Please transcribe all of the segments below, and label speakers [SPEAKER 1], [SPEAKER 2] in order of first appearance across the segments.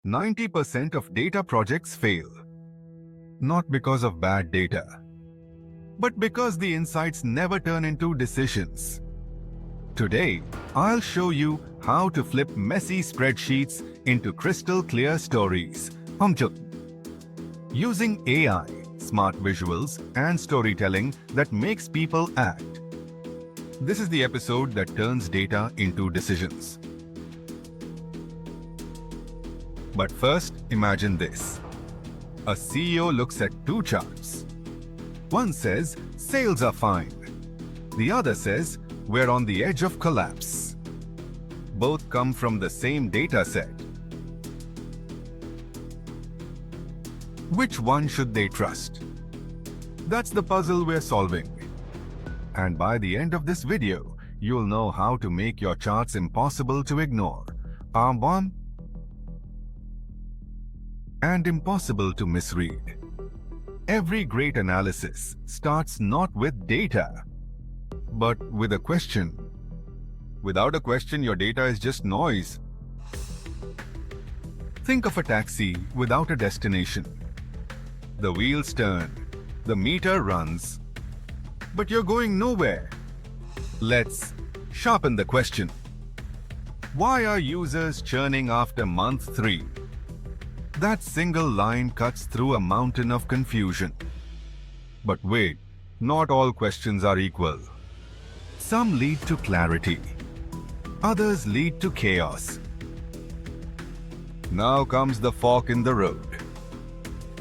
[SPEAKER 1] 90% of data projects fail. Not because of bad data, but because the insights never turn into decisions. Today, I'll show you how to flip messy spreadsheets into crystal clear stories. Using AI, smart visuals, and storytelling that makes people act. This is the episode that turns data into decisions. But first, imagine this. A CEO looks at two charts. One says, sales are fine. The other says, we're on the edge of collapse. Both come from the same data set. Which one should they trust? That's the puzzle we're solving. And by the end of this video, you'll know how to make your charts impossible to ignore. And impossible to misread. Every great analysis starts not with data, but with a question. Without a question, your data is just noise. Think of a taxi without a destination. The wheels turn, the meter runs, but you're going nowhere. Let's sharpen the question. Why are users churning after month 3? That single line cuts through a mountain of confusion. But wait, not all questions are equal. Some lead to clarity. Others lead to chaos. Now comes the fork in the road.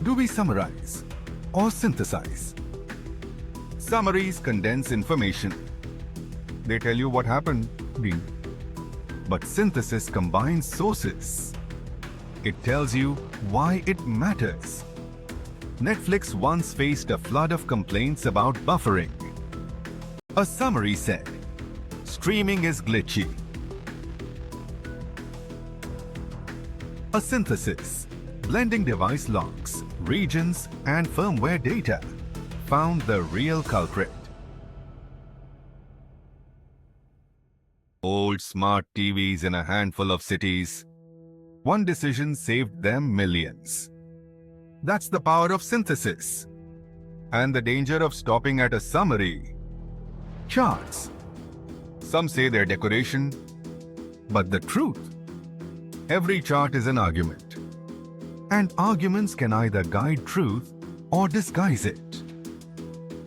[SPEAKER 1] Do we summarize or synthesize? Summaries condense information. They tell you what happened, but synthesis combines sources. It tells you why it matters. Netflix once faced a flood of complaints about buffering. A summary said, streaming is glitchy. A synthesis, blending device logs, regions, and firmware data, found the real culprit. Old smart TVs in a handful of cities. One decision saved them millions. That's the power of synthesis. And the danger of stopping at a summary. Charts. Some say they're decoration, but the truth. Every chart is an argument. And arguments can either guide truth or disguise it.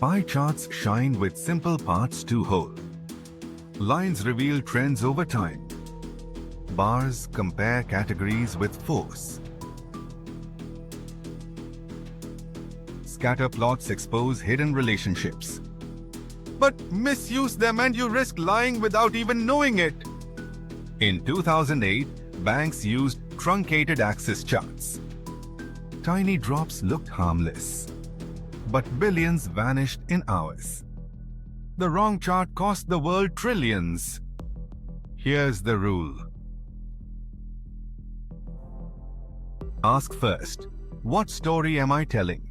[SPEAKER 1] Pie charts shine with simple parts to whole. Lines reveal trends over time. Bars compare categories with force. Scatter plots expose hidden relationships. But misuse them and you risk lying without even knowing it. In 2008, banks used truncated axis charts. Tiny drops looked harmless, but billions vanished in hours. The wrong chart cost the world trillions. Here's the rule. Ask first, what story am I telling?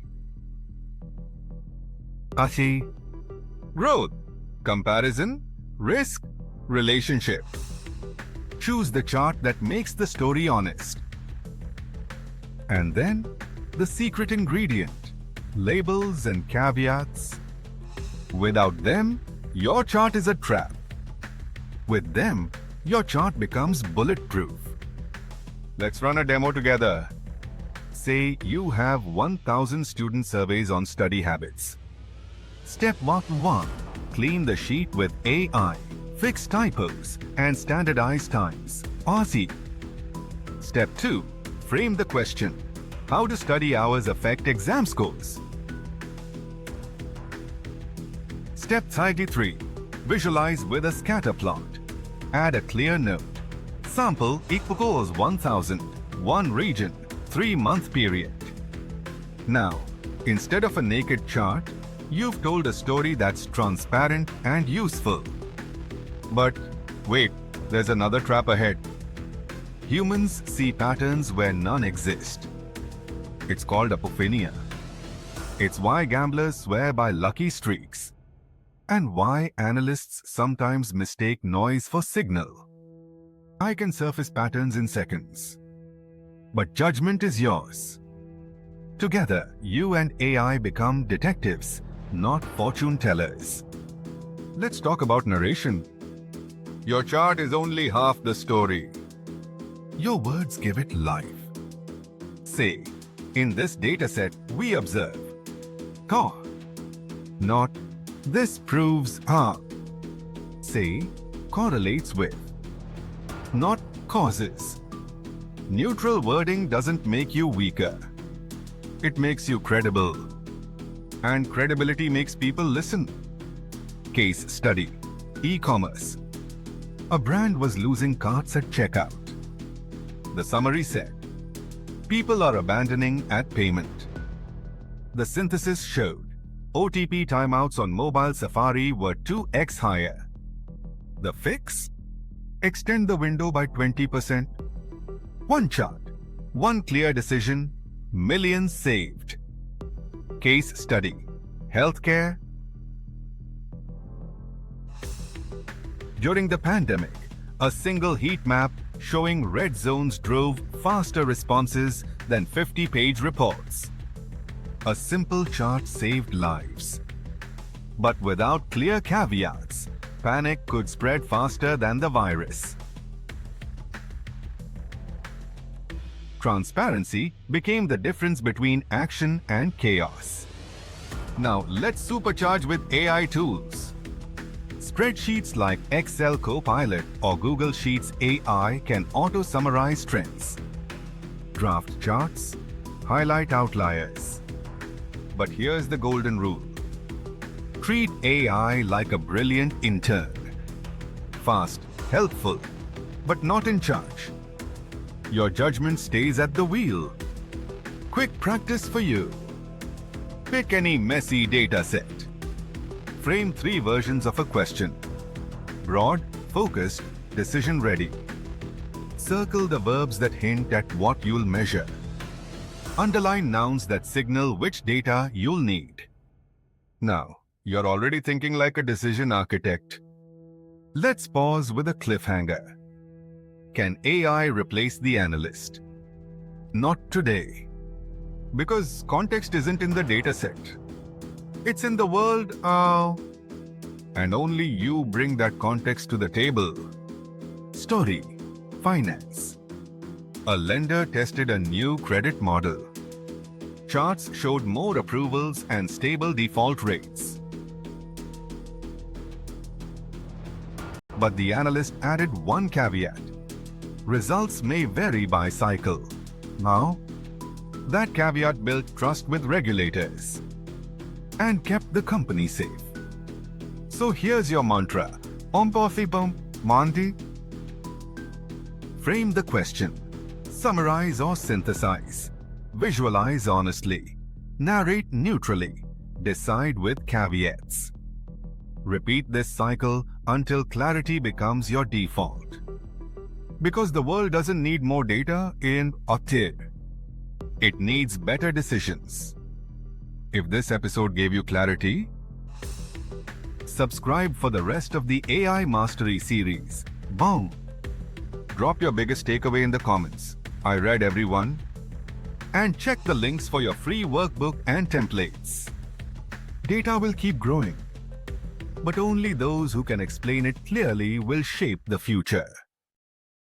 [SPEAKER 1] Ashi, growth, comparison, risk, relationship. Choose the chart that makes the story honest. And then, the secret ingredient, labels and caveats. Without them, your chart is a trap. With them, your chart becomes bulletproof. Let's run a demo together. Say you have 1,000 student surveys on study habits. Step 1. Clean the sheet with AI, fix typos, and standardize times. Aussie. Step 2. Frame the question. How do study hours affect exam scores? Step 33. Visualize with a scatter plot. Add a clear note. Sample equals 1,000, one region, 3-month period. Now, instead of a naked chart, you've told a story that's transparent and useful. But wait, there's another trap ahead. Humans see patterns where none exist. It's called apophenia. It's why gamblers swear by lucky streaks. And why analysts sometimes mistake noise for signal. I can surface patterns in seconds. but judgment is yours. Together, you and AI become detectives, not fortune tellers. Let's talk about narration. Your chart is only half the story. Your words give it life. Say, in this dataset, we observe car, not this proves are. Say, correlates with, not causes. Neutral wording doesn't make you weaker. It makes you credible. And credibility makes people listen. Case study. E-commerce. A brand was losing carts at checkout. The summary said, people are abandoning at payment. The synthesis showed OTP timeouts on mobile Safari were 2x higher. The fix? Extend the window by 20%. One chart, one clear decision, millions saved. Case study. Healthcare. During the pandemic, a single heat map showing red zones drove faster responses than 50-page reports. A simple chart saved lives. But without clear caveats, panic could spread faster than the virus. Transparency became the difference between action and chaos. Now let's supercharge with AI tools. Spreadsheets like Excel Copilot or Google Sheets AI can auto-summarize trends, draft charts, highlight outliers. But here's the golden rule. Treat AI like a brilliant intern. Fast, helpful, but not in charge. Your judgment stays at the wheel. Quick practice for you. Pick any messy data set. Frame 3 versions of a question. Broad, focused, decision ready. Circle the verbs that hint at what you'll measure. Underline nouns that signal which data you'll need. Now, you're already thinking like a decision architect. Let's pause with a cliffhanger. Can AI replace the analyst? Not today. Because context isn't in the dataset. It's in the world, and only you bring that context to the table. Story. Finance. A lender tested a new credit model. Charts showed more approvals and stable default rates. But the analyst added one caveat. Results may vary by cycle. Now, that caveat built trust with regulators and kept the company safe. So here's your mantra. Monty. Frame the question. Summarize or synthesize. Visualize honestly. Narrate neutrally. Decide with caveats. Repeat this cycle until clarity becomes your default. Because the world doesn't need more data in Otir. It needs better decisions. If this episode gave you clarity, subscribe for the rest of the AI Mastery series. Boom! Drop your biggest takeaway in the comments. I read everyone. And check the links for your free workbook and templates. Data will keep growing, but only those who can explain it clearly will shape the future.